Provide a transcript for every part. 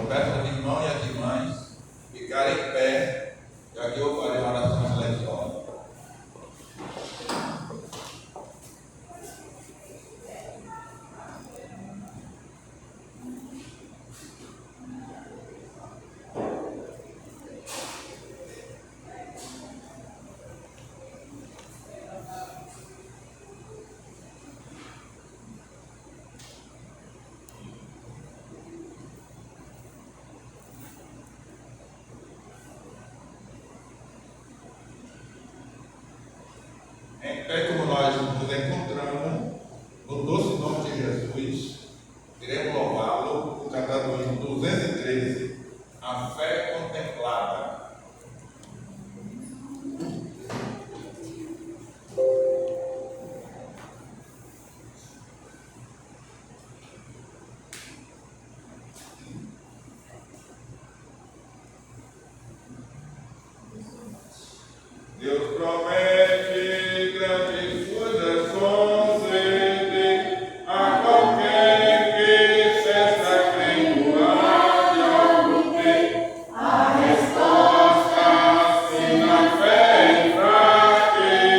peço aos irmãos e às irmãs ficarem em pé, já que eu farei uma oração silenciosa. Em pé, como nós nos encontramos, no doce nome de Jesus, iremos louvá-lo com cantando o hino 213, a fé contemplada. Deus promete grandes coisas conceder a qualquer que cessa crendo há de obter a resposta se na fé enfraquecer.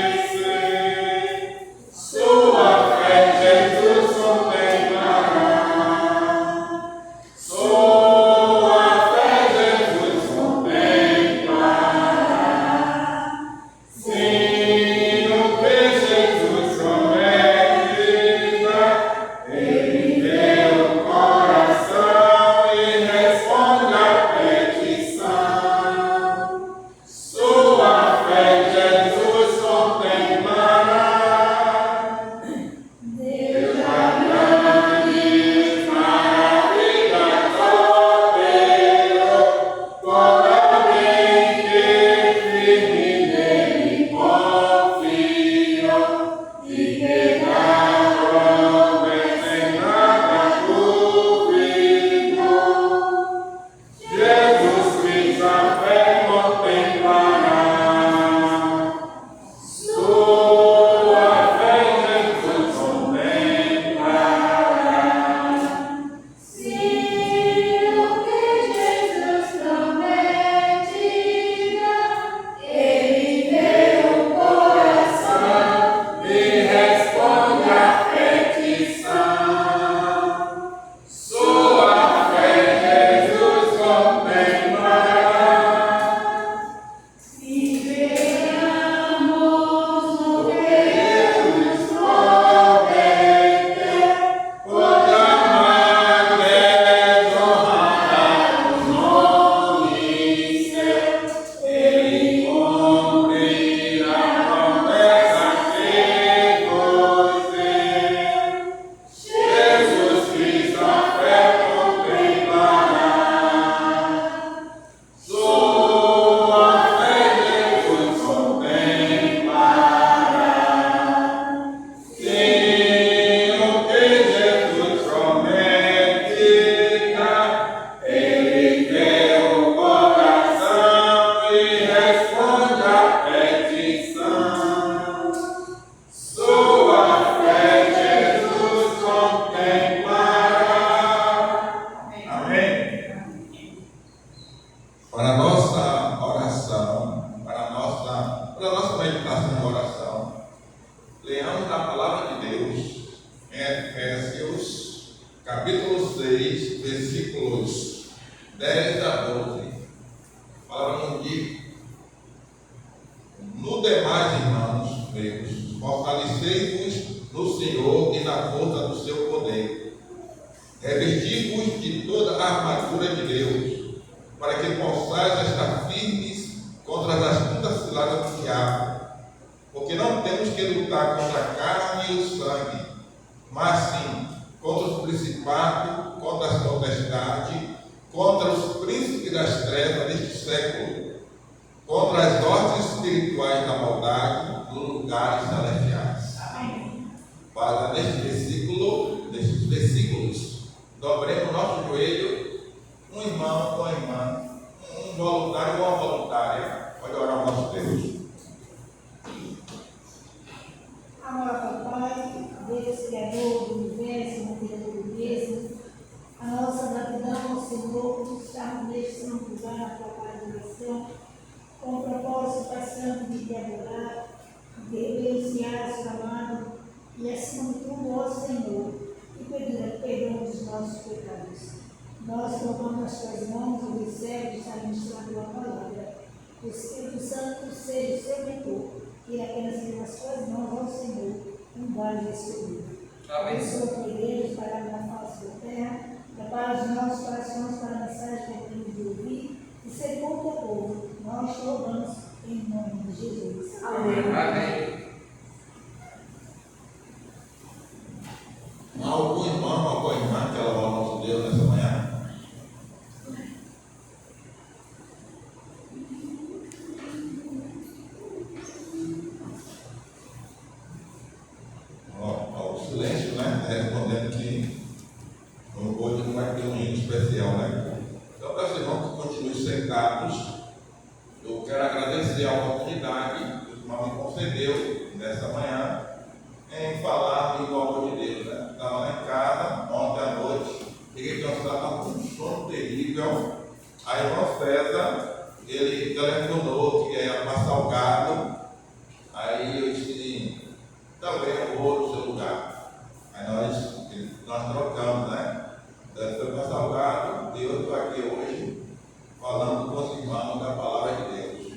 Sua fé Jesus contemplará. Sua fé Jesus contemplará. Sim, o que Jesus promete, Ele vê o coração e responde à petição. Sua fé Jesus contemplará. Deus já grandes maravilhas operou por alguém que firme nele confiou e que na promessa em nada duvidou. Jesus Cristo a fé contemplará. Sua fé Jesus contemplará. Sim, o que Jesus promete, Ele vê o coração E responde à petição. Sua fé Jesus contemplará. e veremos o que Jesus prometeu, por jamais desonrar o nome seu. Ele cumprirá a promessa que nos deu. Jesus Cristo a fé contemplará. Sua fé Jesus contemplará. Sim, o que Jesus promete, Ele vê o coração e responde à petição. Sua fé Jesus contemplará. Amém. Para a nossa oração, para a nossa meditação e oração, leamos a palavra de Deus em Efésios, capítulo 6, versículos 10 a 12. A palavra nos diz: no demais, irmãos meus, fortalecei-vos no Senhor e na força do seu poder. Revesti-vos de toda a armadura de Deus, para que possais estar firmes contra as astutas ciladas do diabo. Porque não temos que lutar contra a carne e o sangue, mas sim contra os principados, contra as potestades, contra os príncipes das trevas deste século, contra as ordens espirituais da maldade nos lugares celestiais. Para nestes versículos, dobremos nosso joelho, um irmão ou uma irmã, um voluntário ou uma voluntária, pode orar ao nosso Deus. Amado Pai, Deus Criador do universo, Criador do mesmo, a nossa gratidão ao Senhor povo, estamos neste santo lugar na tua adoração, com o propósito passando de te adorar, de reverenciar o seu amado e, acima de tudo, ó Senhor, e pedir perdão dos nossos pecados. Nós colocamos as tuas mãos e recebemos a ministrar a tua palavra. O Espírito Santo seja o seu mentor e apenas pelas tuas mãos, ó Senhor, um vale escolhido. Abençoa a tua igreja, parada na face da terra, prepara os nossos corações para a mensagem que temos de ouvir e ser bom teu povo. Nós te louvamos em nome de Jesus. Amém. Amém. Há algum irmão, alguma irmã que ela ao nosso Deus nessa manhã? O silêncio, né? Respondendo que hoje não vai ter um hino especial, né? Então, para os irmãos que continuem sentados, eu quero agradecer a oportunidade que o irmão me concedeu nessa manhã em falar do amor de Deus, né? Estava lá em casa, ontem à noite, cheguei cansado com um sono terrível. A irmã César, ele telefonou que ia passar o gado. Aí eu disse, também eu vou no seu lugar. Aí nós trocamos, né? Então, foi passar o gado e eu estou aqui hoje falando com os irmãos da palavra de Deus.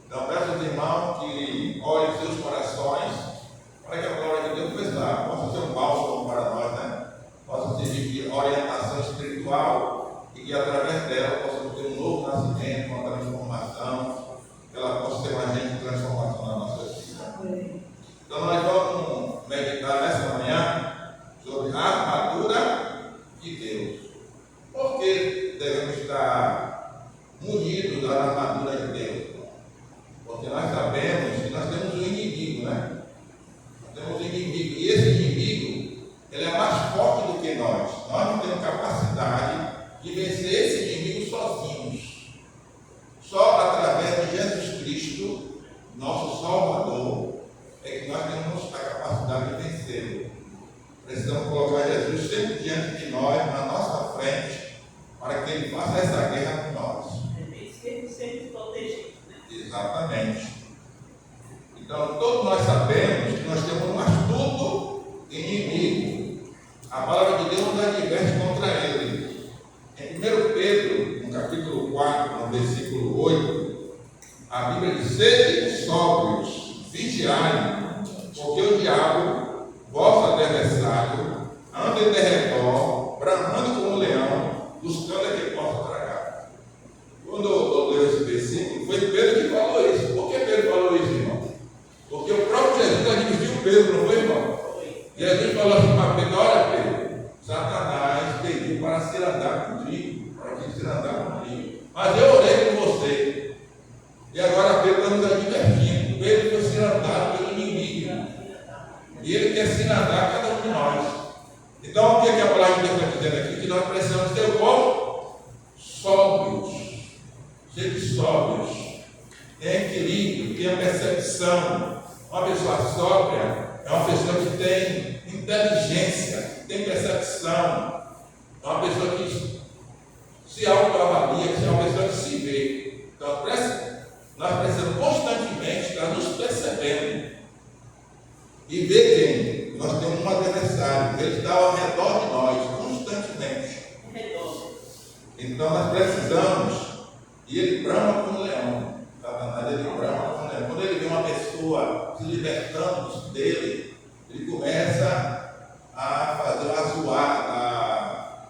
Então peço aos irmãos que olhem seus corações para que a palavra de Deus possa ser um bálsamo para nós, né? Possa servir de orientação espiritual e que através dela possamos ter um novo nascimento, uma transformação, que ela possa ser um agente de transformação na nossa vida. Então nós vamos meditar nessa manhã sobre a armadura de Deus. Por que devemos estar munidos da armadura de Deus? Porque nós sabemos que nós temos um inimigo, né? Nós temos um inimigo, e esse inimigo, ele é mais forte do que nós. Nós não temos capacidade de vencer esse inimigo sozinhos. Só através de Jesus Cristo, nosso Salvador, é que nós temos a capacidade de vencê-lo. Precisamos colocar Jesus sempre diante de nós, na nossa frente, para que ele faça essa guerra com nós. Sempre protegido, né? Exatamente. Então, todos nós sabemos que nós temos um astuto inimigo. A palavra de Deus nos adverte contra ele. Em 1 Pedro, no capítulo 4, no versículo 8, a Bíblia diz: sede sóbrios, vigiai, porque o diabo, vosso adversário, anda em derredor, bramando como um leão, buscando a quem possa tragar. Quando eu leio esse versículo, foi Pedro que falou isso. Por que Pedro falou isso, irmão? Porque o próprio Jesus advertiu Pedro, não foi, irmão? Jesus falou assim para Pedro: olha, Pedro, Satanás pediu para se andar contigo, mas eu orei por você. E agora Pedro está nos advertindo. Pedro foi cirandado pelo inimigo. E ele quer cirandar cada um de nós. Então, o que a palavra de Deus está dizendo aqui? Que nós precisamos ter como? Sóbrios. Ser sóbrios. Tem equilíbrio, tem a percepção. Uma pessoa sóbria é uma pessoa que tem inteligência, tem percepção. É uma pessoa que se autoavalia, que é uma pessoa que se vê. Então, nós precisamos constantemente estar nos percebendo e ver quem nós temos um adversário. Ele está ao redor de nós, constantemente. Então, nós precisamos, e ele brama como um leão. Satanás, ele brama como um leão. Quando ele vê uma pessoa se libertando dele, ele começa a fazer uma zoada,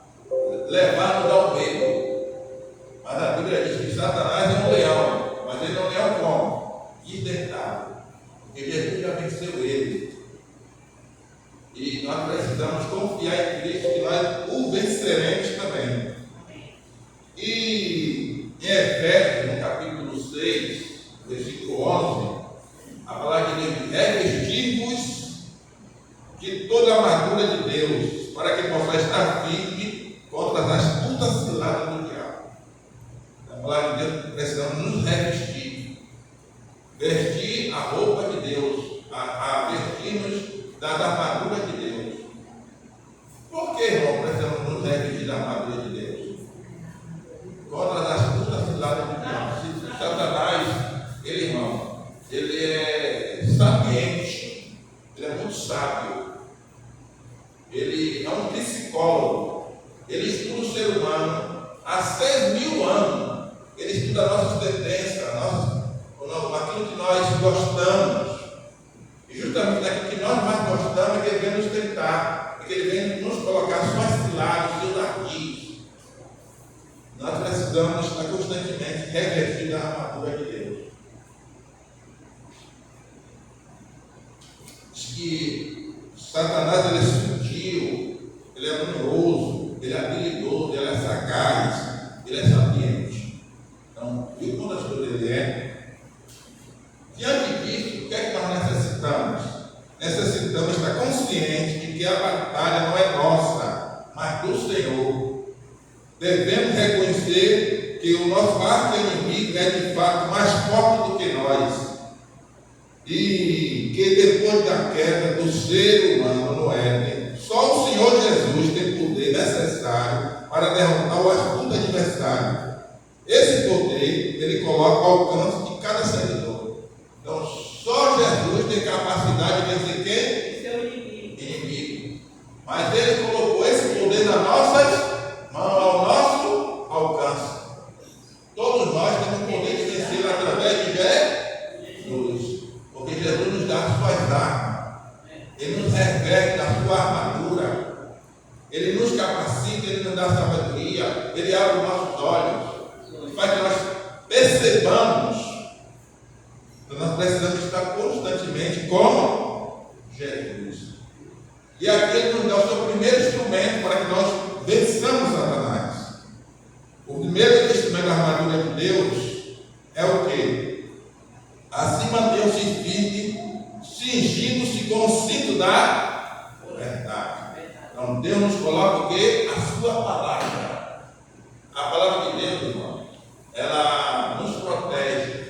levá-lo ao medo. Mas a Bíblia diz que Satanás é um leão, mas ele é um leão como? Desdentado. Porque Jesus já venceu ele. E nós precisamos confiar em Cristo, que nós o venceremos também. E em Efésios, no capítulo 6, versículo 11, a palavra de Deus diz: revestir-vos de toda a armadura de Deus, para que possa estar firme contra as astutas ciladas do diabo. A palavra de Deus, precisamos nos revestir. Vestir a roupa de Deus, a da nossa tendência, aquilo que nós gostamos. E justamente naquilo que nós mais gostamos é que Ele vem nos tentar, é que Ele vem nos colocar suas ciladas, seus arquivos. Nós precisamos estar constantemente revestidos da armadura de Deus. Diz que Satanás ele é sutil, ele é numeroso, ele é habilidoso, ele é sagaz, ele é sapiente. Então, viu quantas coisas ele é? Diante disso, o que é que nós necessitamos? Necessitamos estar conscientes de que a batalha não é nossa, mas do Senhor. Devemos reconhecer que o nosso arqui-inimigo é de fato mais forte do que nós. E que depois da queda do ser humano no Éden, só o Senhor Jesus tem poder necessário para derrotar o astuto adversário. Esse poder, ele coloca ao alcance de cada servidor. Então, só Jesus tem capacidade de vencer quem? Seu inimigo. Inimigo. Mas ele colocou esse poder nas nossas mãos, ao nosso alcance. Todos nós temos o poder de vencer através de Jesus. Porque Jesus nos dá as suas armas. Ele nos reveste da sua armadura. Ele nos capacita, ele nos dá sabedoria. Ele abre os nossos olhos. Ele faz que nós percebamos. Então nós precisamos estar constantemente com Jesus. E aqui ele nos dá o seu primeiro instrumento para que nós vençamos Satanás. O primeiro instrumento da armadura de Deus é o quê? Assim mantenham-se firmes, cingindo-se com o cinto da verdade. Então Deus nos coloca o quê? A sua palavra. A palavra de Deus, irmão, ela nos protege.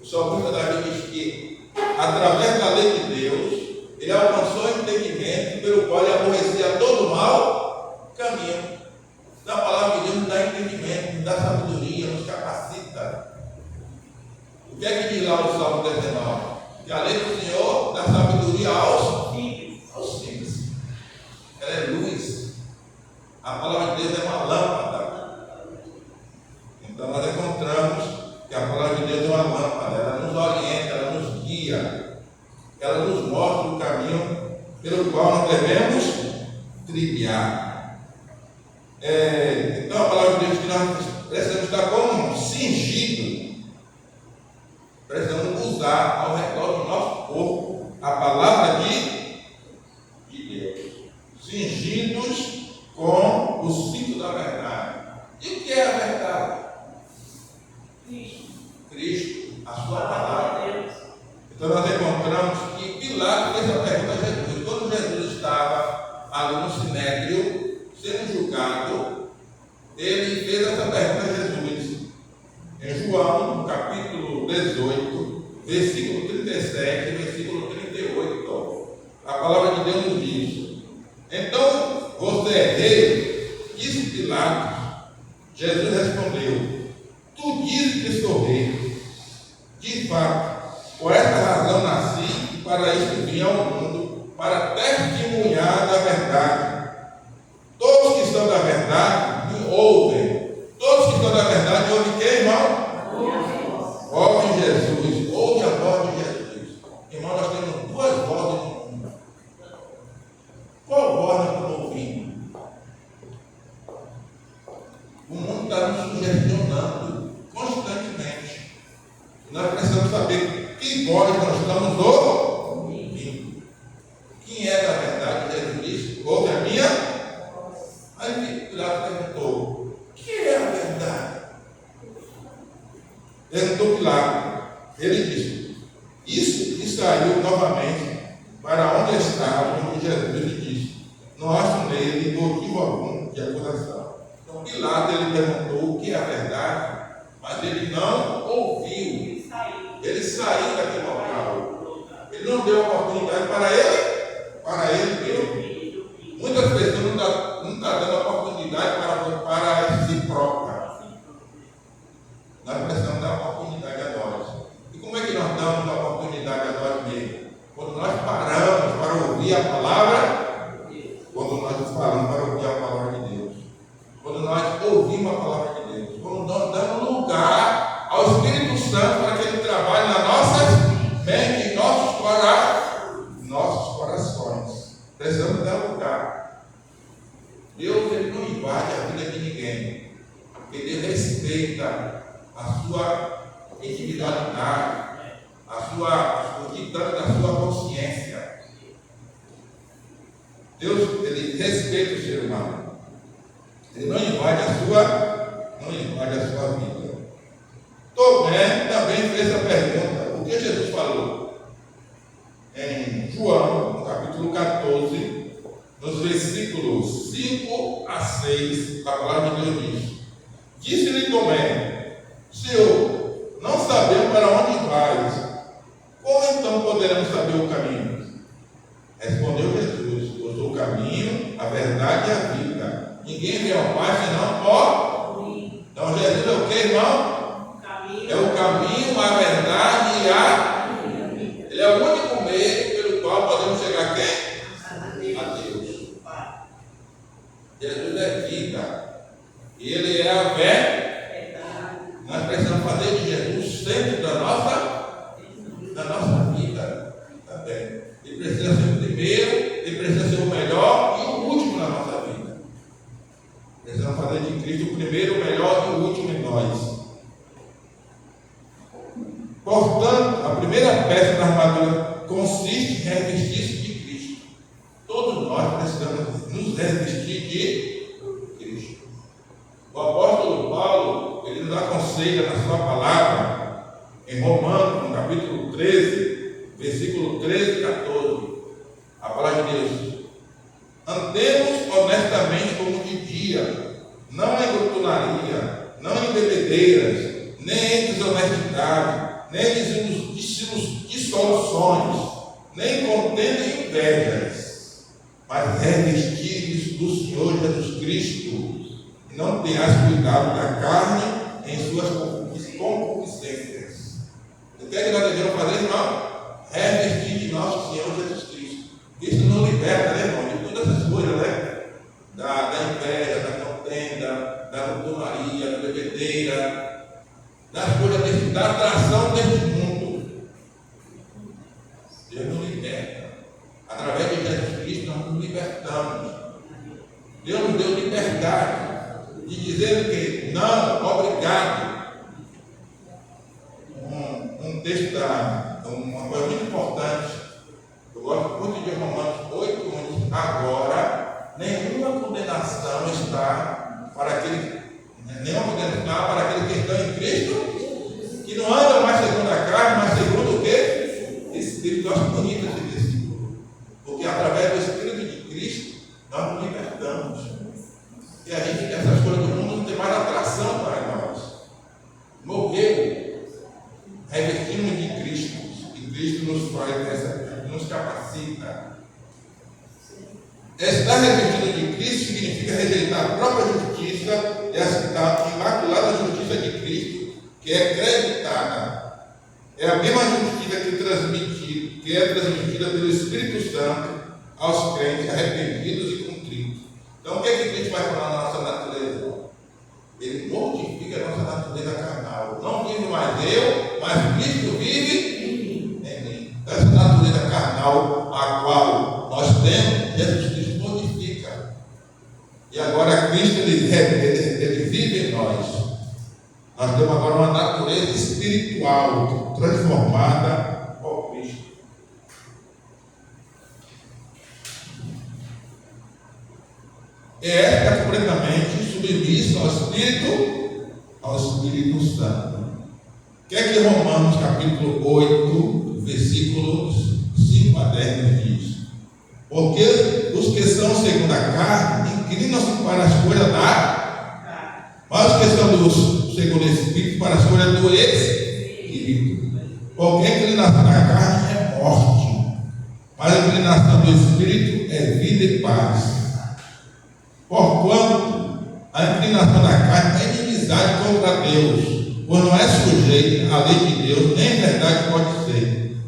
O salmista Davi diz que através da lei de Deus ele alcançou o entendimento pelo qual ele aborrecia todo o mal caminho. Então, a palavra de Deus nos dá entendimento, nos dá sabedoria, nos capacita. O que é que diz lá o Salmo 19? Que a lei do Senhor dá sabedoria aos simples. Ela é luz. A palavra de Deus é uma lâmpada. Então, nós encontramos que a palavra de Deus é uma lâmpada. Ela nos orienta, ela nos guia. Ela nos mostra o caminho pelo qual nós devemos trilhar. Então a palavra de Deus que nós precisamos estar como cingido. Precisamos usar ao redor do nosso corpo a palavra de Deus. Cingidos com o cinto da verdade. E o que é a verdade? Cristo, a sua palavra. Então nós encontramos que Pilatos fez a pergunta a Jesus. Quando Jesus estava ali no Sinédrio, sendo julgado, ele fez essa pergunta a Jesus. Em João, no capítulo 18, versículo 37 e versículo 38. A palavra de Deus nos diz: então, você é rei? Disse Pilatos. Jesus respondeu: tu dizes que sou rei. De fato, por esta razão nasci e para isto vim ao mundo, para testemunhar da verdade. Todos que são da verdade me ouvem. Todos que são da verdade ouvem quem, irmão? Ouvem Jesus. Ouve a voz de Jesus. Irmão, nós temos duas vozes no mundo. Qual voz nós estamos ouvindo? O mundo está nos sugestionando constantemente. Nós precisamos saber que voz nós estamos ouvindo. Quem é da verdade? Jesus disse: ouve a minha. Aí Pilatos perguntou: o que é a verdade? Perguntou Pilatos. Ele disse: isso que saiu novamente para onde estava Jesus e disse: não acho nele motivo algum de acusação. Então Pilatos ele perguntou o que é a verdade, mas ele não ouviu. Ele saiu daquele local. Ele não deu oportunidade para ele mesmo. Muitas pessoas não estão dando oportunidade para si própria. Nós precisamos dar oportunidade a nós. E como é que nós damos a oportunidade a nós mesmos? Quando nós paramos para ouvir a palavra, quando nós falamos para ouvir a palavra de Deus, quando nós ouvimos a palavra de Deus, quando nós damos lugar Ele respeita a sua individualidade, o ditame da sua consciência. Deus, ele respeita o ser humano. Ele não invade a sua vida. Tomé também fez a pergunta: o que Jesus falou? Em João, no capítulo 14, nos versículos 5 a 6, a palavra de Deus diz: disse-lhe Tomé: Senhor, não sabemos para onde vais, como então poderemos saber o caminho? Respondeu Jesus: eu sou o caminho, a verdade e a vida. Ninguém vem ao Pai senão por mim. Então Jesus é o que, irmão? É o caminho, a verdade e a vida. Ele é o único meio pelo qual podemos chegar a quem? A Deus. Jesus é vida. Ele é a verdade. Nós precisamos fazer de Jesus o centro da nossa vida também. Ele precisa ser o primeiro, ele precisa ser o melhor e o último na nossa vida. Precisamos fazer de Cristo o primeiro, o melhor e o último em nós. Portanto, a primeira peça da armadura consiste em revestir-se de Cristo. Todos nós precisamos nos revestir de Cristo. O apóstolo Paulo, ele nos aconselha na sua palavra, em Romanos, no capítulo 13, versículo 13 e 14, a palavra de Deus: andemos honestamente como de dia, não em glutonaria, não em bebedeiras, nem em desonestidade, nem em dissoluções, nem contenda e invejas, mas revestir-vos do Senhor Jesus Cristo, e não tenhas cuidado da carne em suas concupiscências. O que é que nós devemos fazer, irmão? Revestir de nosso Senhor Jesus Cristo. Isso nos liberta, né, irmão? De todas essas coisas, né? Da inveja, da contenda, da glutonaria, da bebedeira, das coisas da atração deste mundo. Deus nos liberta. Através de Jesus Cristo nós nos libertamos. Deus nos deu liberdade de dizer que não, obrigado. Um texto uma coisa muito importante. Eu gosto muito de Romanos 8:1. Agora, nenhuma condenação está para aquele que está em Cristo, que não anda mais segundo a carne, mas segundo o quê? Espírito. Eu acho bonito esse versículo, porque através do Espírito de Cristo nós nos libertamos. E a gente, essas coisas do mundo não tem mais atração para nós. Morreu, revestimos de Cristo, e Cristo nos capacita. Estar revestido de Cristo significa rejeitar a própria justiça e aceitar a imaculada justiça de Cristo, que é acreditada. É a mesma justiça que é transmitida pelo Espírito Santo aos crentes arrependidos e contritos. Então, o que é que Cristo vai falar na nossa natureza? Ele mortifica a nossa natureza carnal. Não vive mais eu, mas Cristo vive em mim. Essa natureza carnal a qual nós temos, Jesus Cristo mortifica. E agora Cristo ele vive em nós. Nós temos agora uma natureza espiritual transformada por Cristo. É completamente submissa ao Espírito Santo. O que é que Romanos capítulo 8, versículos 5 a 10 nos diz? Porque os que são segundo a carne inclinam-se para as coisas da, mas os que são segundo o Espírito para as coisas do Espírito. Porque a inclinação da carne é morte, mas a inclinação do Espírito é vida e paz. Porquanto a inclinação da carne é inimizade contra Deus, pois não é sujeito à lei de Deus, nem verdade pode ser.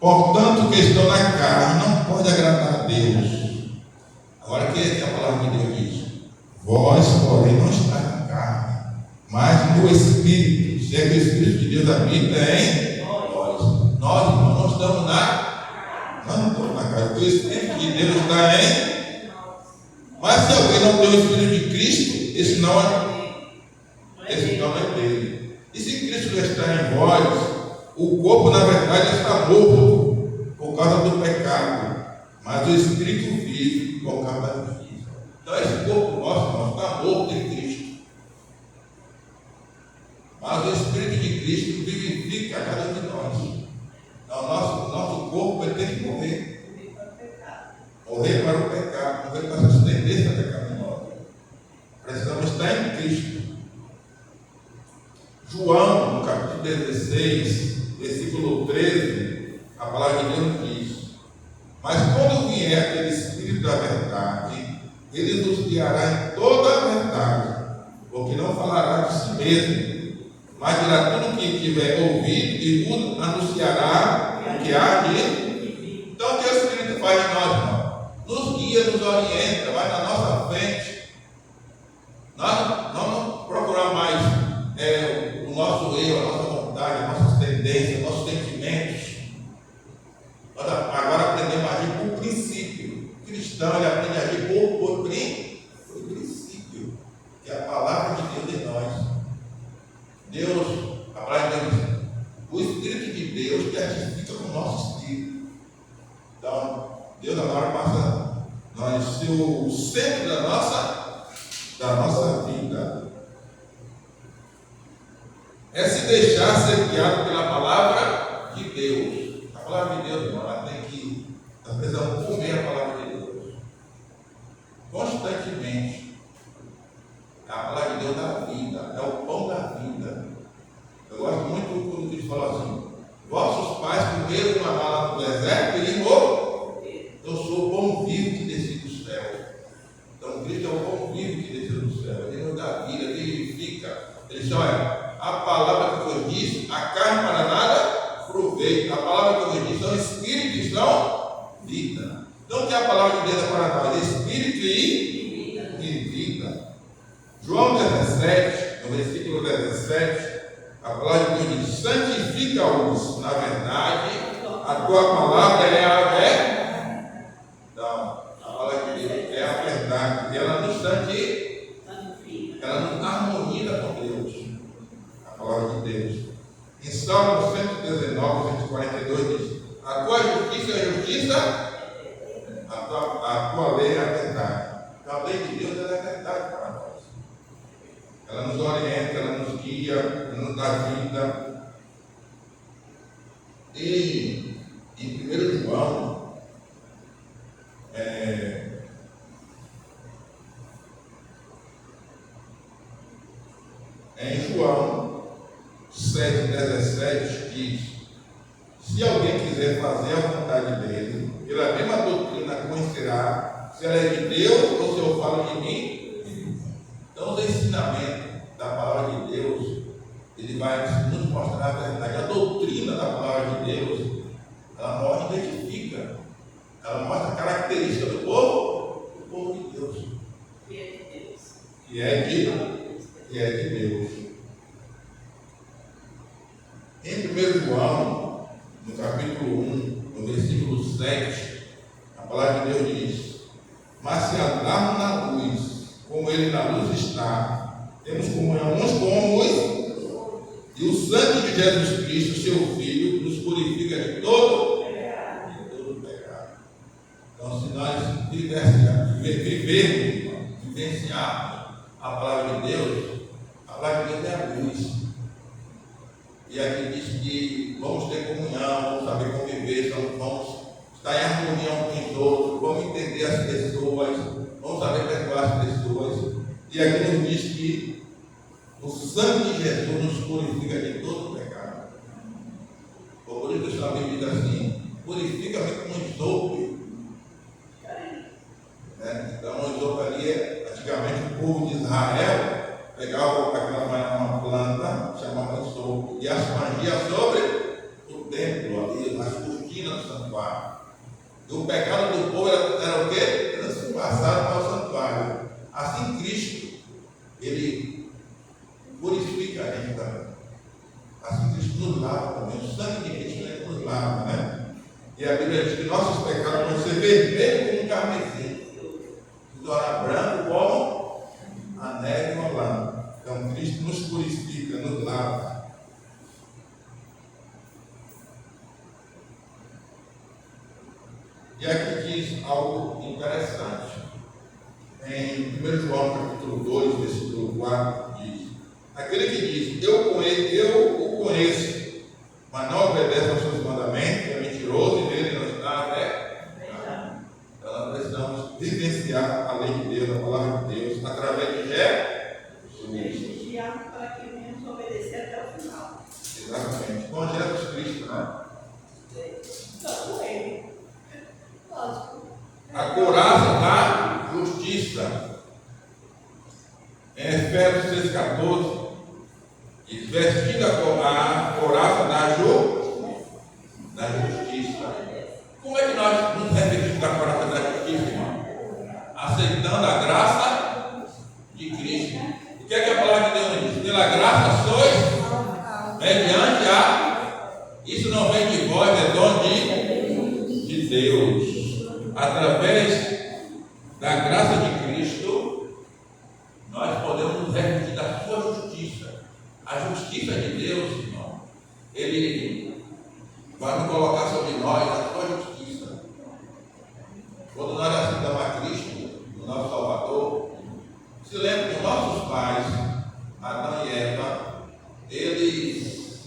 Portanto, o que estão na carne não pode agradar a Deus. Agora, o que a palavra de Deus diz? Vós, porém, não estáis na carne, mas no Espírito. Se é que o Espírito de Deus habita em nós. Nós, irmãos, não estamos na carne, porque o Espírito de Deus está em. Mas se alguém não tem o Espírito de Cristo, esse não O corpo, na verdade, está morto por causa do pecado, mas o espírito vive por causa da justiça. Então, esse corpo nosso, irmão, está morto em Cristo. Mas o Espírito de Cristo vivifica a cada um de nós. Então, nosso corpo tem que morrer. Morrer para o pecado, morrer para essa tendência pecaminosa. Precisamos estar em Cristo. João, no capítulo 16, versículo 13, a palavra de Deus diz: mas quando vier aquele Espírito da verdade, ele nos guiará em toda a verdade, porque não falará de si mesmo, mas dirá tudo o que tiver ouvido e vos anunciará o que há de. Então, o que o Espírito faz em nós, irmão? Nos guia, nos orienta, vai na nossa frente. Nós não procuramos mais o nosso eu, a nossa vontade, as nossas tendências, nossos sentimentos. Nós agora aprendemos a agir por princípio. O cristão, ele aprende a agir por princípio, que é a palavra de Deus em nós. Deus, a palavra de Deus, o Espírito de Deus testifica com o nosso espírito. Então, Deus agora passa a ser o centro da nossa vida. É se deixar ser guiado pela palavra de Deus. A palavra de Deus, irmão, nós precisamos comer a palavra de Deus constantemente. A palavra de Deus dá vida, é o pão da vida. Eu gosto muito quando Cristo fala assim: vossos pais comeram uma bala do deserto e morreram. Eu sou o pão vivo que desci do céu. Então Cristo é o pão vivo que desceu do céu. Ele nos dá vida, ele vivifica. Ele diz: olha, a palavra que vos disse, a carne para nada proveito. A palavra que vos disse são espírito e são vida. Então o que a palavra de Deus é para nós? Espírito e vida. João 17, no versículo 17, a palavra de Deus diz: santifica-os na verdade, a tua palavra é a verdade. Então, a palavra de Deus é a verdade, e ela nos santifica, ela nos harmoniza com Deus. A palavra de Deus. Em Salmo 119, 142 diz: a tua justiça é a justiça, a tua lei é a verdade. Então, a lei de Deus é a verdade para nós. Ela nos orienta, ela nos guia, ela nos dá vida. E em 1 João, em João 7,17 diz: se alguém quiser fazer a vontade dele, pela mesma doutrina conhecerá se ela é de Deus ou se eu falo de mim. Então, os ensinamentos da palavra de Deus, ele vai nos mostrar a verdade. A doutrina da palavra de Deus, ela identifica, ela mostra a característica do povo de Deus. Que é de Deus. Em 1 João, no capítulo 1, no versículo 7, a palavra de Deus diz: mas se andarmos na luz, como ele na luz está, temos comunhão uns com os, e o sangue de Jesus Cristo, seu Filho, nos purifica de todo pecado. Então, se nós vivenciarmos a palavra de Deus, a palavra de Deus é a luz. E aqui diz que vamos ter comunhão, vamos saber conviver, vamos estar em harmonia uns com os outros, vamos entender as pessoas, vamos saber perdoar as pessoas. E aqui nos diz que o sangue de Jesus nos purifica de todo o pecado. Por isso que a Bíblia diz assim: purifica-me com um isopo. Então, o isopo ali antigamente o povo de Israel pegava uma planta chamada isopo e aspergia sobre o templo ali, as cortinas do santuário. E o pecado do povo era o quê? Era se passar para o santuário. Assim Cristo, ele purifica a gente também. Assim Cristo nos lava também. O sangue de Cristo nos lava, né? E a Bíblia diz que nossos pecados vão ser vermelhos como um carmesim, se tornar branco como a neve ou a lã. Então Cristo nos purifica, nos lava. E aqui diz algo interessante. Em 1 João capítulo 2, versículo 4, diz: aquele que diz, eu o conheço, mas não obedece aos seus mandamentos, é mentiroso e nele não está a fé. Então nós precisamos vivenciar a lei de Deus, a palavra de Deus, através de Jesus. Vigiar para que venhamos obedecer até o final. Exatamente. Com Jesus Cristo, né? Não, ele. Lógico. A couraça da justiça. Em Efésios 6,14, diz: vestindo a couraça da justiça. Como é que nós nos revestimos da couraça da justiça, irmão? Aceitando a graça de Cristo. O que é que a palavra de Deus nos diz? Pela graça sois mediante a. Isso não vem de vós, é dom de Deus. Através da graça de Cristo, nós podemos nos revestir da sua justiça. A justiça de Deus, irmão, Ele vai nos colocar sobre nós a sua justiça. Quando nós aceitamos a Cristo, o nosso Salvador, se lembra que nossos pais, Adão e Eva, eles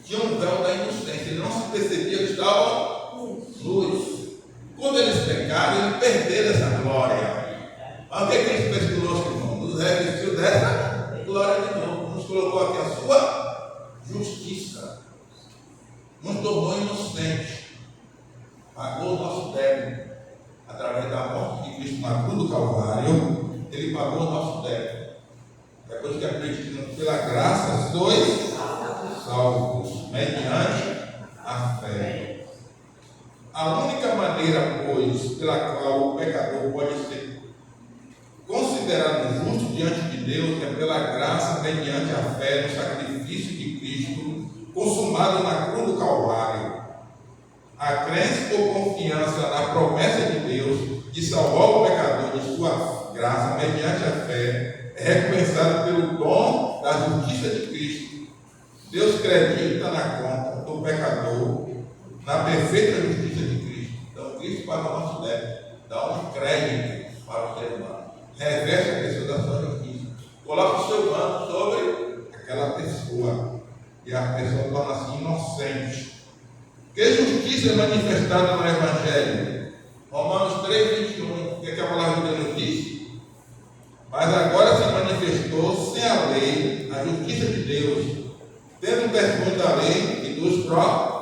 tinham um véu da inocência, eles não se percebiam que estavam nus. Quando eles pecaram, eles perderam essa glória. Mas o que Cristo fez conosco, irmão? Nos revestiu dessa glória de novo. Nos colocou aqui a sua justiça. Nos tornou inocentes. Pagou o nosso débito. Através da morte de Cristo na cruz do Calvário, Ele pagou o nosso débito. Depois que acreditamos pela graça, sois salvos, mediante a fé. A única maneira, pois, pela qual o pecador pode ser considerado justo diante de Deus é pela graça, mediante a fé no sacrifício de Cristo, consumado na cruz do Calvário. A crença ou confiança na promessa de Deus de salvar o pecador de sua graça, mediante a fé, é recompensado pelo dom da justiça de Cristo. Deus acredita na conta do pecador, na perfeita justiça de Cristo. Então, Cristo paga o nosso débito, dá um crédito para o ser humano, reveste a pessoa da sua justiça, coloca o seu manto sobre aquela pessoa, e a pessoa torna-se inocente. Que justiça é manifestada no Evangelho? Romanos 3,21. O que a palavra de Deus nos diz? Mas agora se manifestou sem a lei a justiça de Deus, tendo testemunho da lei e dos próprios.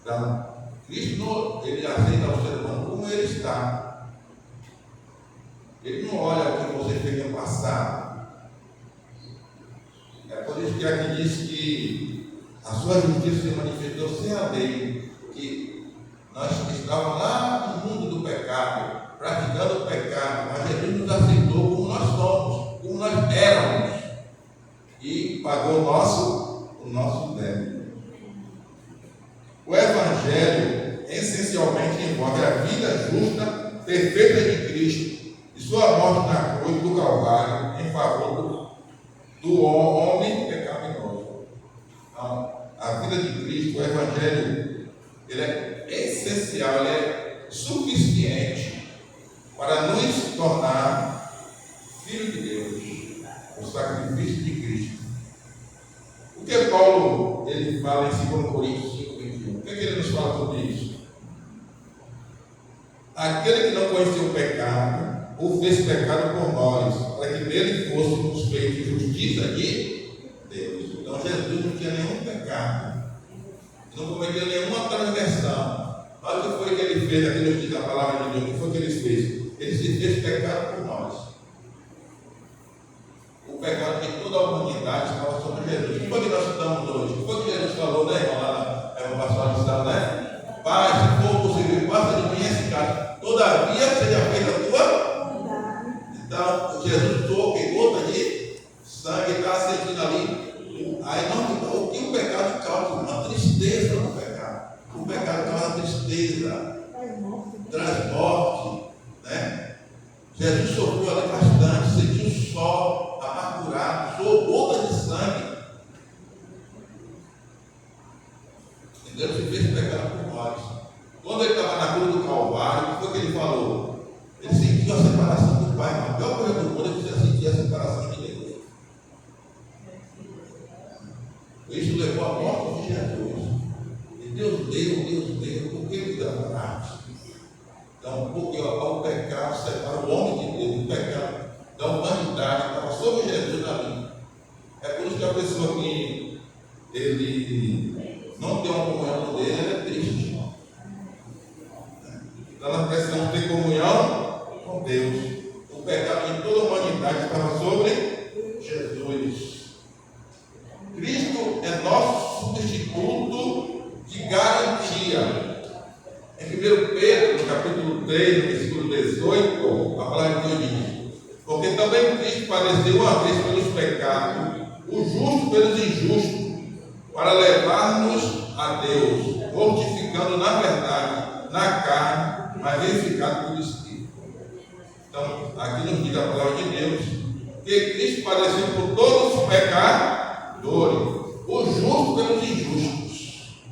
Então, Cristo, Ele aceita o ser humano como ele está. Ele não olha o que você fez no passado. É por isso que aqui diz que a sua justiça se manifestou sem a lei, que nós estávamos lá no mundo do pecado, praticando o pecado, mas Jesus nos aceitou como nós somos, como nós éramos, e pagou o nosso débito. O Evangelho essencialmente envolve a vida justa, perfeita de Cristo e sua morte na cruz do Calvário em favor do homem pecaminoso. Então, a vida de Cristo, o Evangelho, ele é essencial, ele é suficiente para nos tornar filhos de Deus, o sacrifício de Cristo. O que Paulo ele fala em 2 Coríntios 5,21? O que ele nos fala sobre isso? Aquele que não conheceu o pecado, o fez pecado por nós, para que nele fôssemos feitos justiça de Deus. Então Jesus não tinha nenhum pecado, não cometeu nenhuma transgressão. Olha o que foi que ele fez, aqui nos diz a palavra de Deus, o que foi que ele fez? Ele se fez pecado por nós. O pecado de toda a humanidade estava sobre Jesus. O que foi que nós estamos hoje? O que foi que Jesus falou, né, irmão, lá na pastora de Sal, né? Pai, se for possível, passa de mim esse caso. Todavia, seja feita a tua. Então, Jesus toca gota de sangue, está sentindo ali. Aí, não, o que o pecado causa? Uma tristeza no pecado. O pecado causa tristeza, traz morte, né? Jesus sofreu ali bastante, sentiu o sol amargurado, suou gota de sangue. para o homem de Deus, o pecado da humanidade, estava sobre Jesus ali. É por isso que a pessoa que ele não tem uma comunhão com Deus, ele é triste. Então nós precisamos ter comunhão com Deus. O pecado de toda a humanidade estava sobre Jesus. Cristo é nosso substituto de garantia. Em 1 Pedro, no capítulo 3, no versículo 18, a palavra de Deus diz: porque também Cristo padeceu uma vez pelos pecados, o justo pelos injustos, para levar-nos a Deus, mortificando na verdade, na carne, mas vivificado pelo Espírito. Então, aqui nos diz a palavra de Deus que Cristo padeceu por todos os pecadores, o justo pelos injustos.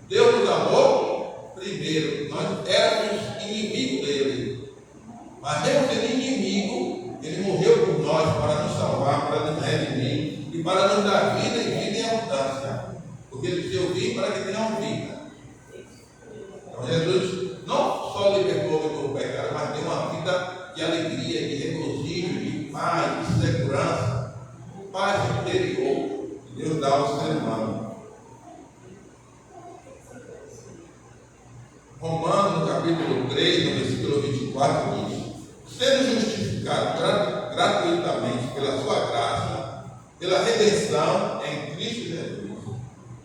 Deus nos amou primeiro. Nós éramos inimigos dele, mas mesmo sendo inimigo, ele morreu por nós para nos salvar, para nos redimir e para nos dar vida e vida em abundância. Porque ele disse: eu vim para que tenham vida. Então Jesus não só libertou do pecado, mas deu uma vida de alegria, de regozijo, de paz, de segurança, paz interior que Deus dá ao ser humano. Romanos, no capítulo 3, no versículo 24, diz: sendo justificado gratuitamente pela sua graça, pela redenção em Cristo Jesus.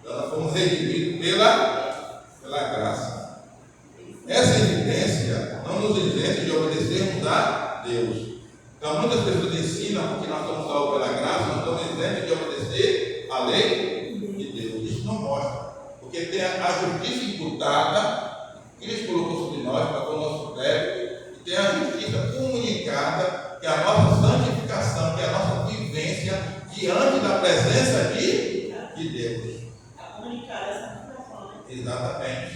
Então nós fomos redimidos pela graça. Essa evidência não nos isenta de obedecermos a Deus. Então muitas pessoas ensinam que nós somos salvos pela graça, nós estamos isentos de obedecer a lei de Deus. Isso não mostra, porque tem a justiça imputada, Cristo colocou sobre nós, pagou o nosso débito, e tem a justiça comunicada, que é a nossa santificação, que é a nossa vivência diante da presença de Deus. A comunicar essa situação, né? Exatamente.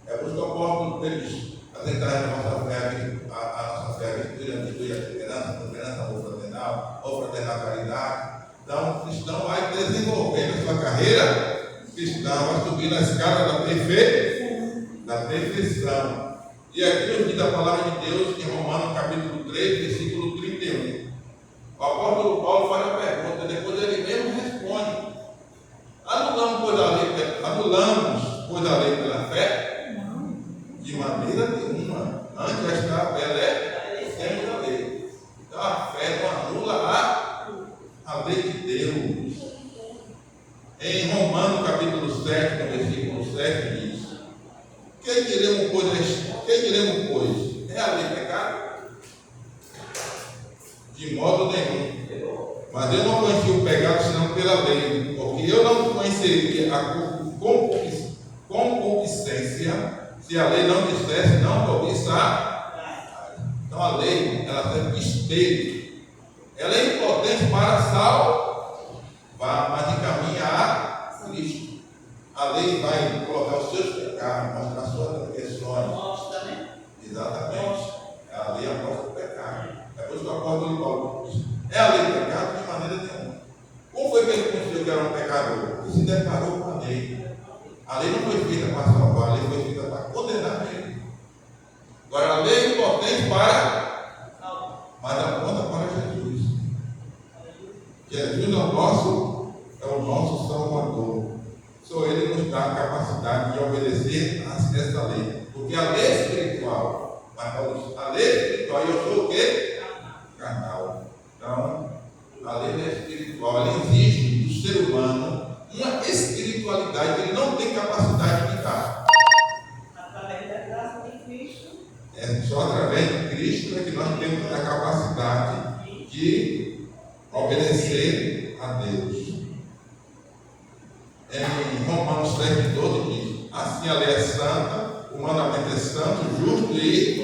É por isso que o apóstolo Pedro atentar a nossa fé, a nossa fé, virtude, a esperança, amor fraternal, ou fraternal caridade. Então, o cristão vai desenvolvendo a sua carreira cristã, vai subir na escala da perfeição. E aqui eu digo a palavra de Deus em Romanos capítulo 3, versículo 31. O apóstolo Paulo faz a pergunta, depois ele mesmo responde: anulamos, pois, a lei pela fé? De maneira nenhuma. Antes esta fé é sempre a lei. Então a fé não anula a lei de Deus. Em Romanos capítulo 7, no versículo 7 diz: quem diremos, pois? É a lei pecado? De modo nenhum. Mas eu não conheci o pecado senão pela lei, porque eu não conheceria a concupiscência se a lei não dissesse não cobiçar. Então a lei, ela serve de espelho. Ela é impotente para salvar, mas encaminha a Cristo. A lei vai colocar os seus pecados, mostrar as suas transgressões. Mostra, né? Exatamente. A lei mostra o pecado. É por isso que o apóstolo Paulo diz: é a lei pecado? De maneira nenhuma. Como foi que ele considerou que era um pecador? Ele se deparou com a lei. A lei não foi feita para salvar, a lei foi feita para condenar ele. Agora, a lei é impotente mas aponta para Jesus. Jesus é o nosso Salvador. Só Ele nos dá a capacidade de obedecer a essa lei. Porque a lei é espiritual, mas a lei é espiritual, e eu sou o quê? Carnal. Então, a lei é espiritual, ela exige do ser humano uma espiritualidade que ele não tem capacidade de dar. Através da graça de Cristo. É só através de Cristo é que nós temos a capacidade de obedecer a Deus. Em Romanos 7,12 diz: assim a lei é santa, o mandamento é santo, justo e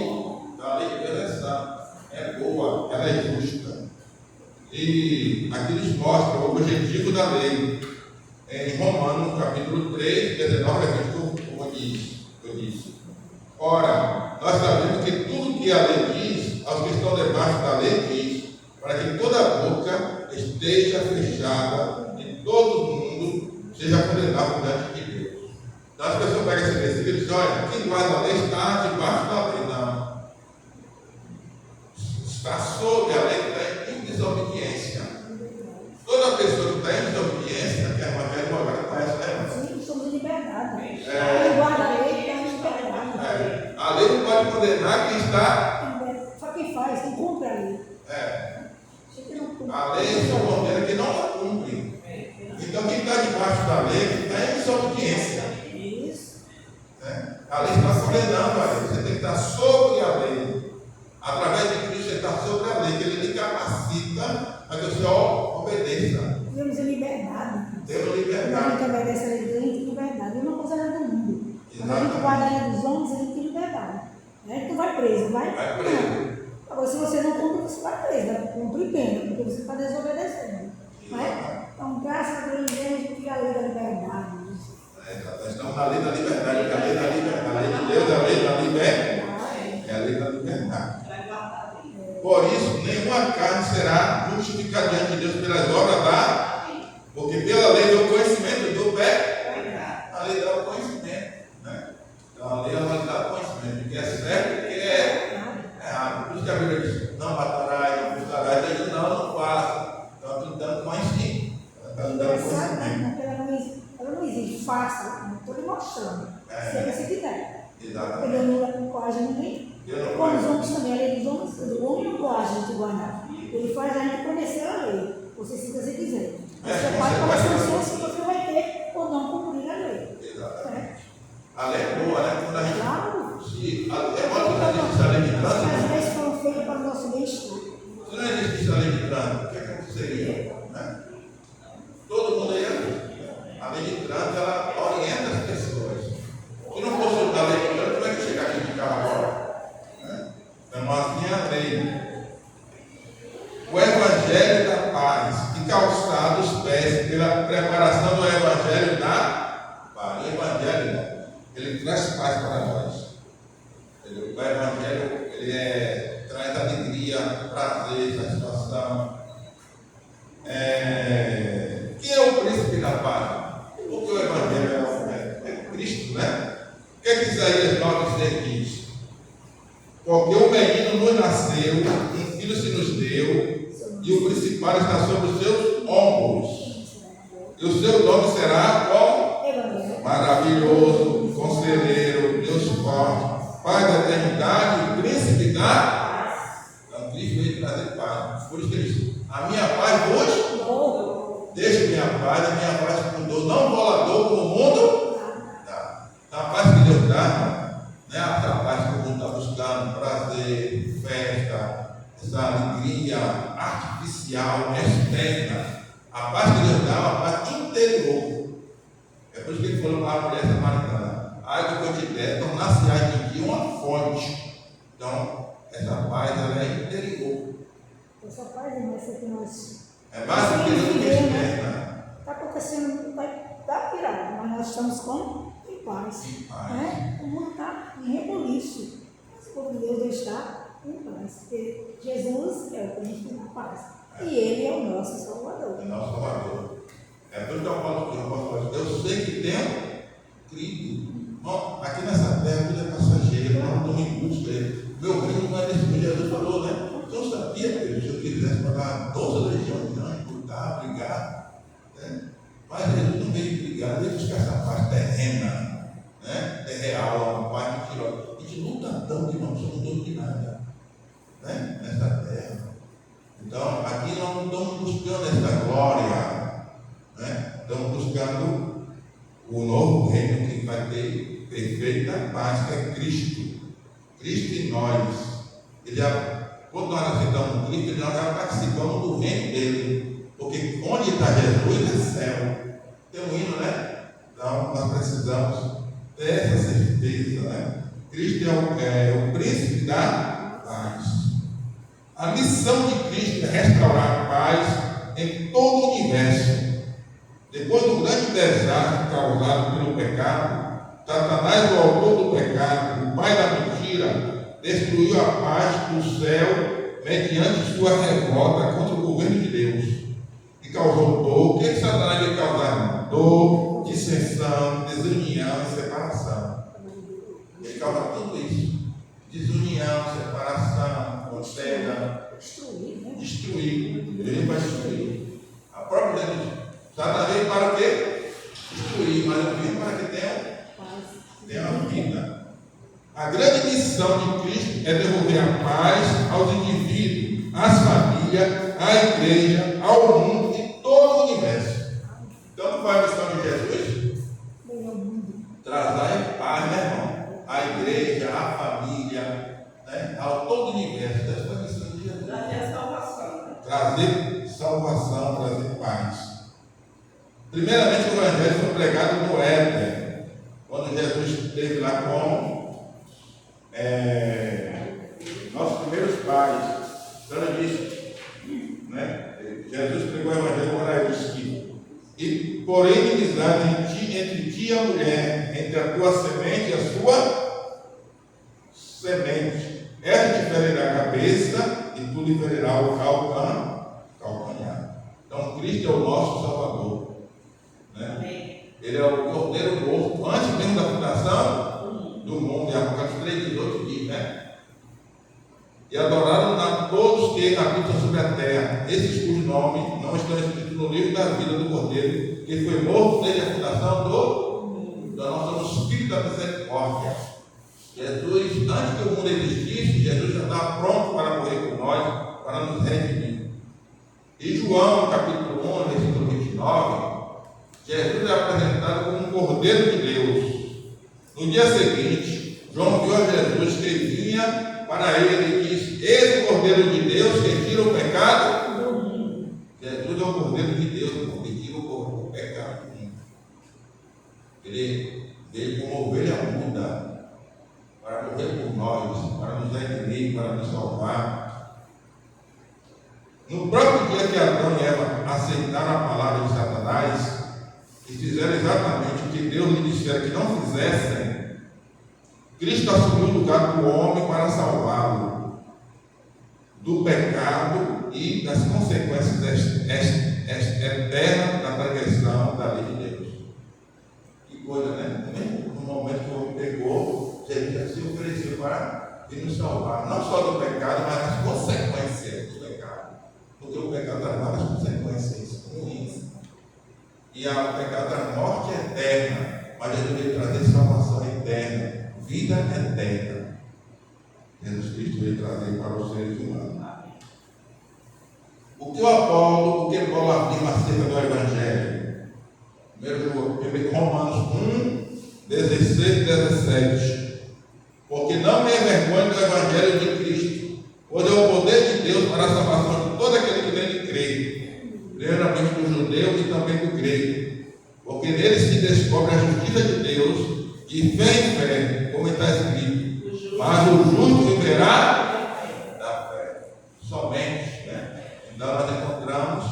a lei de Deus é santa, é boa, ela é justa. E aqui nos mostra o objetivo da lei. Em Romanos capítulo 3, 19 a 20, como eu disse. Ora, nós sabemos que tudo que a lei diz, aos que estão debaixo da lei diz, para que toda a boca esteja fechada e todo mundo seja condenado diante de Deus. Então as pessoas pegam esse versículo e dizem: olha, quem guarda a lei está debaixo da lei. Não. está sob a lei, está em desobediência. Toda pessoa que está em desobediência, que é uma velha agora conhece, né? Sim, somos em liberdade. É. Quem guarda a lei está em liberdade. A lei não pode condenar quem está. Só quem faz, quem cumpre a lei. Se quem não cumpre. A lei só condena quem não a cumpre. Então quem está debaixo da lei, quem está em desobediência. Isso. A lei está condenando a lei. Você tem que estar sobre a lei. Através de Cristo, você está sobre a lei, que ele lhe capacita para que o Senhor obedeça. Vivemos em liberdade. Temos Quando a gente liberdade. obedece a lei de Deus, a gente tem liberdade. É uma coisa do mundo. Quando a gente Exatamente. guarda a lei dos homens, a gente tem liberdade. Tu vai preso, vai? Vai preso. Agora, se você não cumpre, você vai preso, vai cumprir pena, porque você está desobedecendo. Não é? Então, graças a Deus, a gente tem a lei da liberdade. Nós estamos na lei da liberdade, porque a lei da liberdade, a lei de Deus é a lei da liberdade. É a lei da liberdade. Por isso, nenhuma carne será justificada diante de Deus pelas obras da. Porque pela lei do conhecimento do pé, a lei dá o conhecimento. Né? Então a lei ela dá o conhecimento, do que é certo e do que é errado. Por isso que a Bíblia diz: não matarás, não furtarás. Ela diz: não faça. Então ela está dando conhecimento. Ela está dando Engraçado, né? conhecimento. Porque ela não exige, faça, não estou lhe mostrando. Se você quiser. Porque Exatamente. Deus não coage ninguém. Deus não Como os coage. homens também, a lei dos homens, o homem não coage a gente guardar. Ele faz a gente conhecer a lei. Você, se você quiser. Você pode falar sanções se você vai ter ou não cumprir a lei. Exatamente. A lei é boa, né? Quando a gente. Claro. Se, é óbvio que a gente está lei de As trânsito. leis foram feitas para o nosso bem-estar. Se não existisse a lei de trânsito, o que aconteceria? Né? Todo mundo ia. A lei de trânsito, ela orienta as pessoas. Se não fosse a lei de trânsito, como é que chegar aqui de carro agora? Né? Então, assim é a lei. O Evangelho da paz, e calçado os pés pela preparação do Evangelho da paz. O Evangelho, ele traz paz para nós. O Evangelho, ele traz alegria, prazer, satisfação. Quem é o príncipe da paz? Porque o Evangelho é Cristo, né? O que é que Isaías 9,6 diz? Porque um menino nos nasceu, um filho se nos deu, e o principal está sobre os seus ombros. E o seu nome será qual? Maravilhoso, conselheiro, Deus forte, Pai da eternidade, príncipe da paz. Então Cristo veio trazer paz. Por isso que ele diz: a minha paz vos deixe minha paz, a minha paz que dou, não vou lá dou como o mundo dá. A paz que Deus dá, não é a paz que o mundo está buscando, prazer, festa, essa alegria artificial, externa. A paz que Deus dá é uma paz interior. É por isso que ele falou para a mulher samaritana: ai que eu te der, tornar-se-á em ti uma fonte. Então, essa paz ela é interior. Essa paz é mais que nós. É mais interior do que externa. Está acontecendo, está pirado, mas nós estamos com em paz. Em paz. Né? O mundo está em rebuliço. Mas o povo de Deus está em paz. Porque Jesus é o príncipe da paz. E Ele é o nosso Salvador. É nosso Salvador. É por isso que eu falo que eu sei que tenho crido. Bom, aqui nessa terra tudo é passageiro, nós não estamos em busca dele. Meu reino não é desse que Jesus falou, né? Você não sabia que se eu quisesse pagar 12 legiões de anjos, lutar, brigar, né? Mas Jesus não veio brigar, veio buscar essa paz terrena, né? É real, uma paz mentirosa. A gente luta tanto que não somos donos de nada, né? Nessa terra. Então, aqui nós não estamos buscando essa glória, né? Estamos buscando o novo reino que vai ter perfeita paz, que é Cristo. Cristo em nós. Quando nós aceitamos Cristo, nós já participamos do reino dele. Porque onde está Jesus é céu. Tem um hino, né? Então, nós precisamos ter essa certeza, né? Cristo é o príncipe da paz. A missão de Cristo é restaurar a paz em todo o universo. Depois do grande desastre causado pelo pecado, Satanás, o autor do pecado, o pai da mentira, destruiu a paz do céu mediante sua revolta contra o governo de Deus. E causou dor. O que Satanás veio causar? Dor, dissensão, desunião e separação. Ele causa tudo isso. Desunião, separação, contenda, Destruir, né? Destruir. Ele vai destruir. A própria gente. Satanás veio para o quê? Destruir, mas eu vim para que tenha uma vida. A grande missão de Cristo é devolver a paz aos indivíduos, às famílias, à igreja, ao mundo e todo o universo. Então, qual é a missão de Jesus? Trazer paz, né, irmão? À igreja, à família, né? Ao todo o universo. Essa é a missão de Jesus. Trazer salvação. Trazer salvação, trazer paz. Primeiramente, o Evangelho foi pregado no Éden, quando Jesus esteve lá com nossos primeiros pais. Então ele disse, né? Jesus pregou o Evangelho para eles e porém inimizade entre ti e a mulher, entre a tua semente e a sua semente. Ela te ferirá a cabeça e tu lhe ferirá o calcanhar. Então Cristo é o nosso Salvador. Né? Ele é o Cordeiro morto antes mesmo da fundação do mundo. E Apocalipse 3:18 diz, né? E adoraram a todos que habitam sobre a terra, esses cujos nomes não estão escritos no livro da vida do Cordeiro, que foi morto desde a fundação do mundo. Nós somos filhos da misericórdia. Jesus, antes que o mundo existisse, Jesus já estava pronto para morrer por nós, para nos redimir. E João, capítulo 1, versículo 29, Jesus é apresentado como um Cordeiro de Deus. No dia seguinte, João viu a Jesus que vinha para ele e disse: esse é o Cordeiro de Deus que tira o pecado do mundo. Jesus é o Cordeiro de Deus que tira o pecado do mundo. Ele veio como ovelha muda para morrer por nós, para nos redimir, para nos salvar. No próprio dia que Adão e Eva aceitaram a palavra de Satanás e fizeram exatamente o que Deus lhe dissera que não fizessem, Cristo assumiu o lugar do homem para salvá-lo do pecado e das consequências eternas da transgressão da lei de Deus. Que coisa, né? No momento que o homem pegou, Jesus se ofereceu para nos salvar, não só do pecado, mas das consequências do pecado. Porque o pecado traz várias consequências ruins. E o pecado traz morte eterna, mas Jesus veio trazer salvação eterna, vida eterna. Jesus Cristo veio trazer para os seres humanos. O que Paulo afirma acerca do Evangelho? Primeiro Romanos 1, 16 e 17. Porque não me envergonho do Evangelho de Cristo, pois é o poder de Deus para a salvação de todo aquele que nele crê, primeiramente do judeu e também do grego. Porque nele se descobre a justiça de Deus, de fé em fé, como está escrito: mas o justo viverá da fé. Somente, né? Então nós encontramos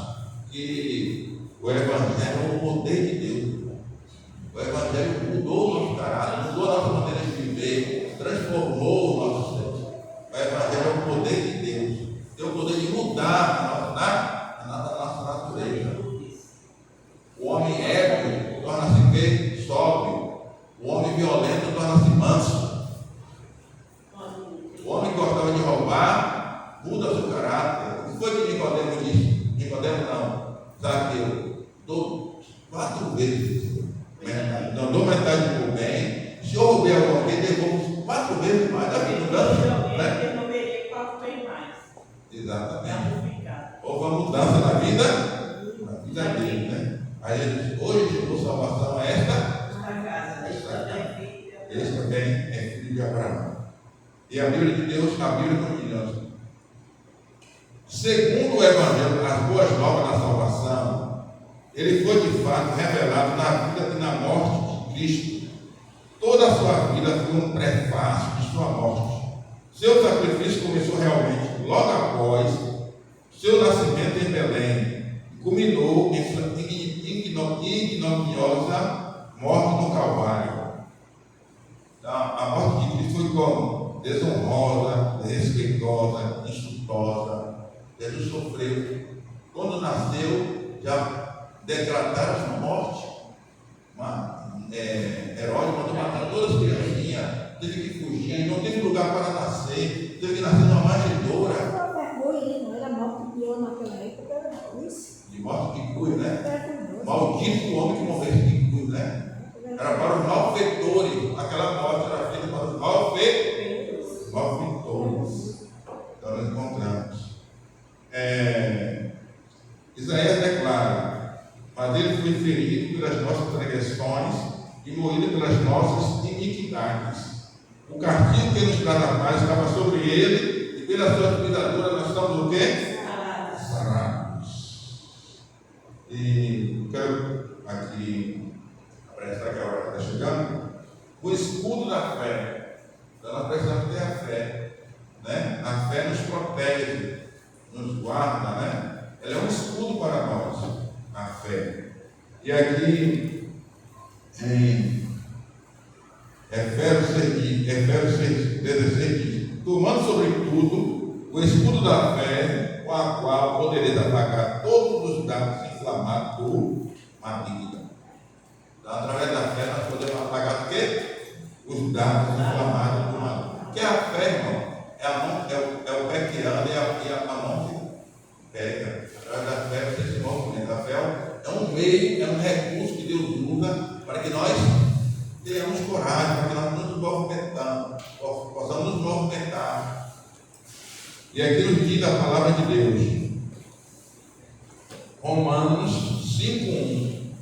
que o Evangelho é o poder de Deus. O Evangelho mudou o nosso caráter, mudou a nossa maneira de viver, transformou o nosso ser. O Evangelho é o poder de Deus. Tem o poder de mudar a nossa natureza. O homem ébrio torna-se sóbrio. O homem violento torna-se manso. O homem que gostava de roubar muda o seu caráter. O que foi que Nicodemo disse? Nicodemo não. Zaqueu, dou 4 vezes. Não dou metade do meu bem. Se eu roubei alguém, devolvo 4 vezes mais. Da mudança, né? Devolveria 4 vezes mais. Exatamente. Houve uma mudança na vida dele, né? Aí ele diz: hoje chegou salvação a esta casa. Esse também é filho de Abraão. E a Bíblia de Deus, a Bíblia continua. Segundo o Evangelho, as boas novas da salvação, ele foi de fato revelado na vida e na morte de Cristo. Toda a sua vida foi um prefácio de sua morte. Seu sacrifício começou realmente logo após seu nascimento em Belém e culminou em sua ignominiosa morte no Calvário. Então, a morte de Cristo foi como? Desonrosa, desrespeitosa, insultosa. Jesus sofreu. Quando nasceu, já decretaram sua morte. Herodes mandou matar todas as criancinhas, teve que fugir, não teve lugar para nascer, teve que nascer numa manjedoura. De morte de cruz, né? Tuberculose. Maldito o homem que morresse de cruz, né? Era para os malfeitores. Aquela morte era feita para os malfeitores. Então nós encontramos. Isaías declara: mas ele foi ferido pelas nossas transgressões e moído pelas nossas iniquidades. O castigo que nos traz a paz estava sobre ele, e pela sua pisadura nós estamos o quê? Sarados. E quero aqui apresentar que a hora está chegando. O escudo da fé. Então nós precisamos ter a fé, né? A fé nos protege, nos guarda, né? Ela é um escudo para nós, a fé. E aqui em Efésios 6:16 diz: tomando sobretudo o escudo da fé, com a qual podereis apagar todos os dardos inflamados do maligno. Então, através da fé, nós podemos apagar o quê? Os dardos inflamados do maligno. Porque a fé, irmão, é o pé que anda e a mão que pega. Através da fé, você se movimenta. A fé é um meio, é um recurso que Deus usa para que nós tenhamos coragem, para que nós nos movimentamos, possamos nos movimentar. E aqui nos diz a palavra de Deus, Romanos 5:1: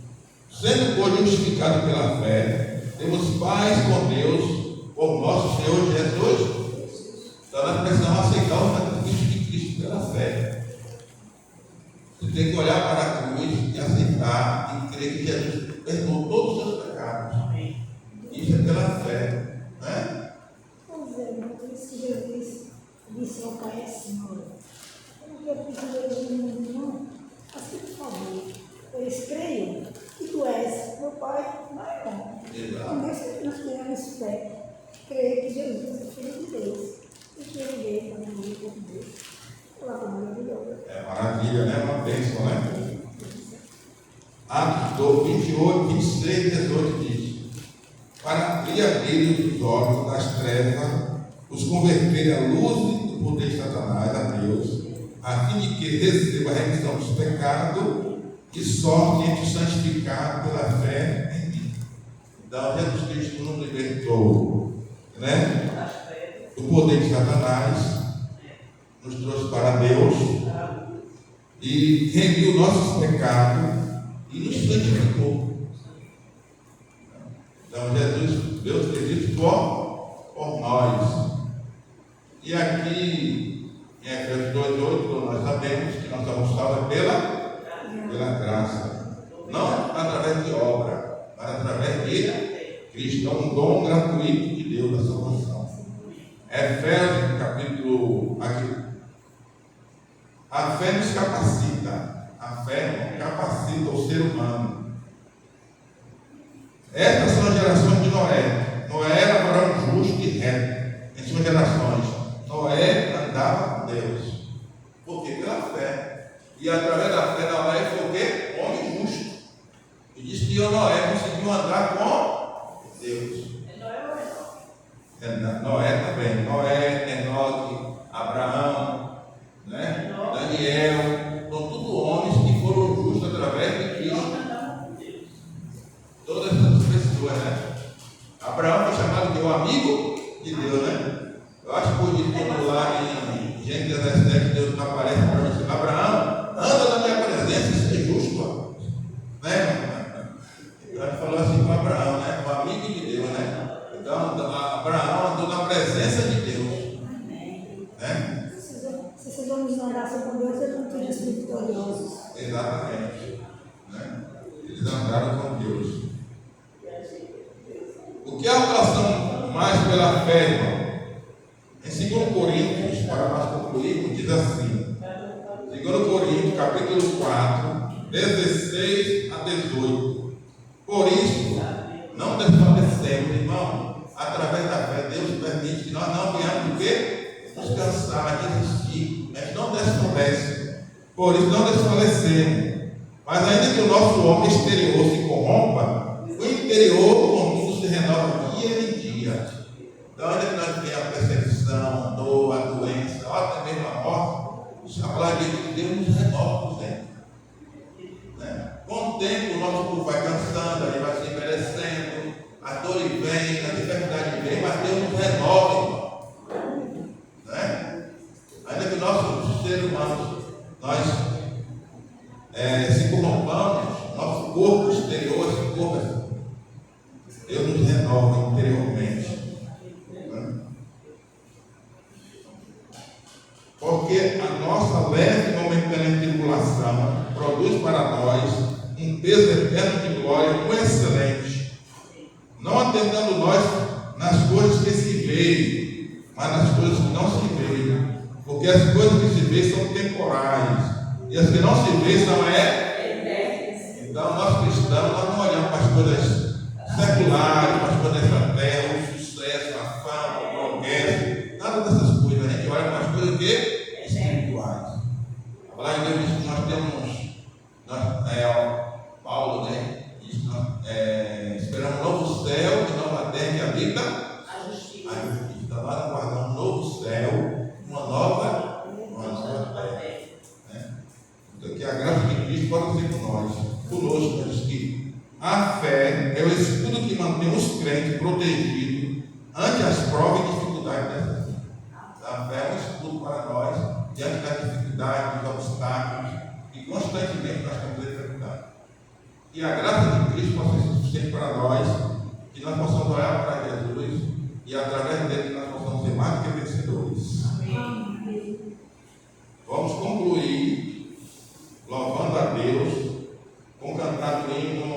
sendo, pois, justificados pela fé, temos paz com Deus por nosso Senhor Jesus. Então nós precisamos aceitar o sacrifício de Cristo pela fé. Você tem que olhar para a cruz e aceitar e crer que Jesus perdoou todos os seus pecados. Isso é pela fé, né? Pois é, por isso que Jesus disse ao Pai assim: olha, eu não quero que tu do mundo, não, mas que por favor, eles creiam que tu és meu Pai maior. Então, nós tenhamos fé, crer que Jesus é Filho de Deus e que ele veio para morrer por Deus. Ela foi maravilhosa. É maravilha, né? Uma bênção, né? Atos 28, 26, 18 diz: para lhe abrir os olhos das trevas, os converter à luz do poder de Satanás, a Deus, a fim de que receba a remissão dos pecados e sorte entre os santificados pela fé em mim. Então, Jesus Cristo nos libertou, né? Do poder de Satanás, nos trouxe para Deus e remiu nossos pecados e nos santificou. Então, Deus fez isso por nós. E aqui, em Efésios 2:8, nós sabemos que nós somos salvos pela graça. Não através de obra, mas através de Cristo. É um dom gratuito de Deus da salvação. Efésios, capítulo aqui. A fé nos capacita. A fé capacita o ser humano. Estas são as gerações de Noé. Noé era varão justo e reto em suas gerações. Noé andava com Deus. Por quê? Pela fé. E através da fé, Noé foi o quê? Homem justo. E disse que Noé conseguiu andar com Deus. Noé também. Noé, Enoque, Abraão, né? Daniel. São tudo homens que foram justos através de Cristo. Todas essas pessoas, né? Abraão foi chamado de um amigo de Deus, né? Eu acho bonito quando lá em Gênesis 17 Deus aparece para você: Abraão, anda na minha presença e seja justo, né? Então ele falou assim com Abraão, né? Um amigo de Deus, né? Então Abraão andou na presença de Deus. Amém. Né? Se vocês vão nos andar com Deus, vocês vão ter sido vitoriosos. Exatamente. Né? Eles andaram com Deus. O que alcançamos mais pela fé, irmão? Em 2 Coríntios, para nós concluirmos, diz assim: 2 Coríntios, capítulo 4, 16 a 18. Por isso, não desfalecemos, irmão. Através da fé, Deus permite que nós não venhamos o quê? Nos cansar, desistir. A gente não desfalece. Por isso, não desfalecemos. Mas ainda que o nosso homem exterior se corrompa, o interior contudo se renova dia em dia. Então, ainda que nós tenhamos a perseguição, a dor, a doença, ou até mesmo a morte, a palavra de Deus nos renova por dentro. tempo o nosso corpo vai cansando, ele vai se envelhecendo, a dor vem, a dificuldade vem, mas Deus nos renova, irmão. Né? Ainda que nossos seres humanos, nós se corrompamos, nosso corpo exterior, esse corpo, Deus nos renova interiormente. Né? Porque a nossa leve e momentânea tribulação produz para nós um peso eterno de glória muito excelente, não atentando nós nas coisas que se veem, mas nas coisas que não se veem, porque as coisas que se veem são temporais, e as que não se veem são Então nós cristãos, nós não olhamos para as coisas seculares, para as coisas da terra, o sucesso, a fama, o progresso, nada dessas coisas. A gente olha para as coisas que espirituais. Lá em Deus diz que nós temos, Paulo, né? Diz que nós esperamos um novo céu e nova terra que habita a justiça. Então nós aguardamos um novo céu, uma nova terra. Né? Então que a graça de Cristo pode ser conosco, diz que a fé é o escudo que mantém os crentes protegidos ante as provas e dificuldades dessa vida. A fé é um escudo para nós diante das dificuldades, dos obstáculos que constantemente nós temos enfrentado. E a graça de Cristo possa ser suficiente para nós, que nós possamos olhar para Jesus e através dele nós possamos ser mais do que vencedores. Amém. Vamos concluir louvando a Deus com cantar o hino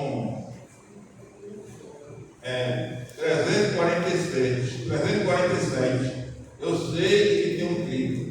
347. Eu sei que tem um clipe.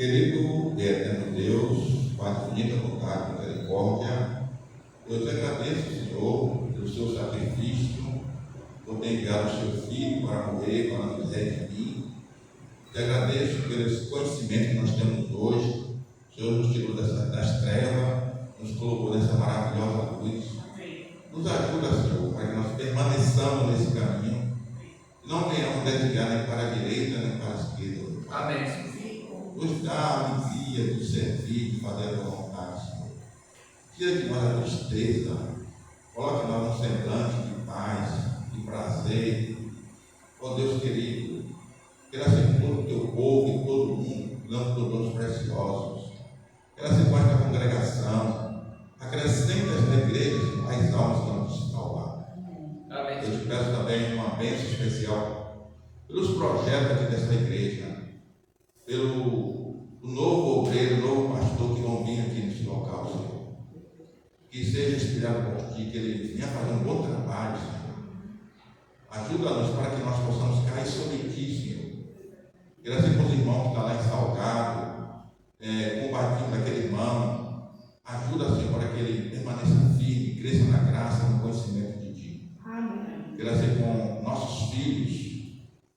Querido e eterno Deus, Pai de infinita bondade e misericórdia, eu te agradeço, Senhor, pelo seu sacrifício tem enviado o seu Filho para morrer, para nos redimir. Te agradeço pelo esse conhecimento que nós temos hoje. O Senhor nos tirou das trevas, nos colocou nessa maravilhosa luz. Nos ajuda, Senhor, para que nós permaneçamos nesse caminho e não venhamos desviar nem para a direita nem para a esquerda. Amém. Nos dá a alegria de servir, de fazer a tua vontade, Senhor. Tira de nós a tristeza, coloque nós um semblante de paz, de prazer. Ó Deus querido, queira ser todo o teu povo e todo mundo, dando teus dons preciosos. Queira ser com esta congregação, acrescenta esta igreja mais almas que vão te salvar. Amém. Eu te peço também uma bênção especial pelos projetos aqui desta igreja, pelo novo obreiro, novo pastor que vão vir aqui nesse local, Senhor. Que seja inspirado por ti, que ele venha fazer um bom trabalho, Senhor. Ajuda-nos para que nós possamos cair sobre ti, Senhor. Graças aos irmãos que estão lá em Salgado, combatindo aquele irmão. Ajuda, Senhor, para que ele permaneça firme, cresça na graça, no conhecimento de ti. Amém. Graças com nossos filhos.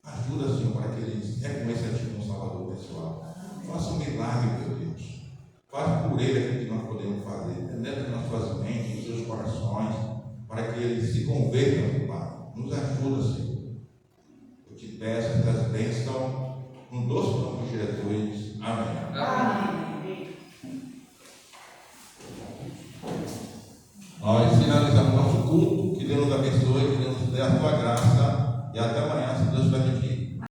Ajuda, Senhor, para que eles reconheçam a ti como Salvador pessoal. Faça um milagre, meu Deus. Faz por ele aquilo que nós podemos fazer. Penetra nas suas mentes, nos seus corações, para que eles se convertam, meu Pai. Nos ajuda, Senhor. Eu te peço estas bênçãos no doce nome de Jesus. Amém. Amém. Nós finalizamos nosso culto. Que Deus nos abençoe, que Deus nos dê a sua graça.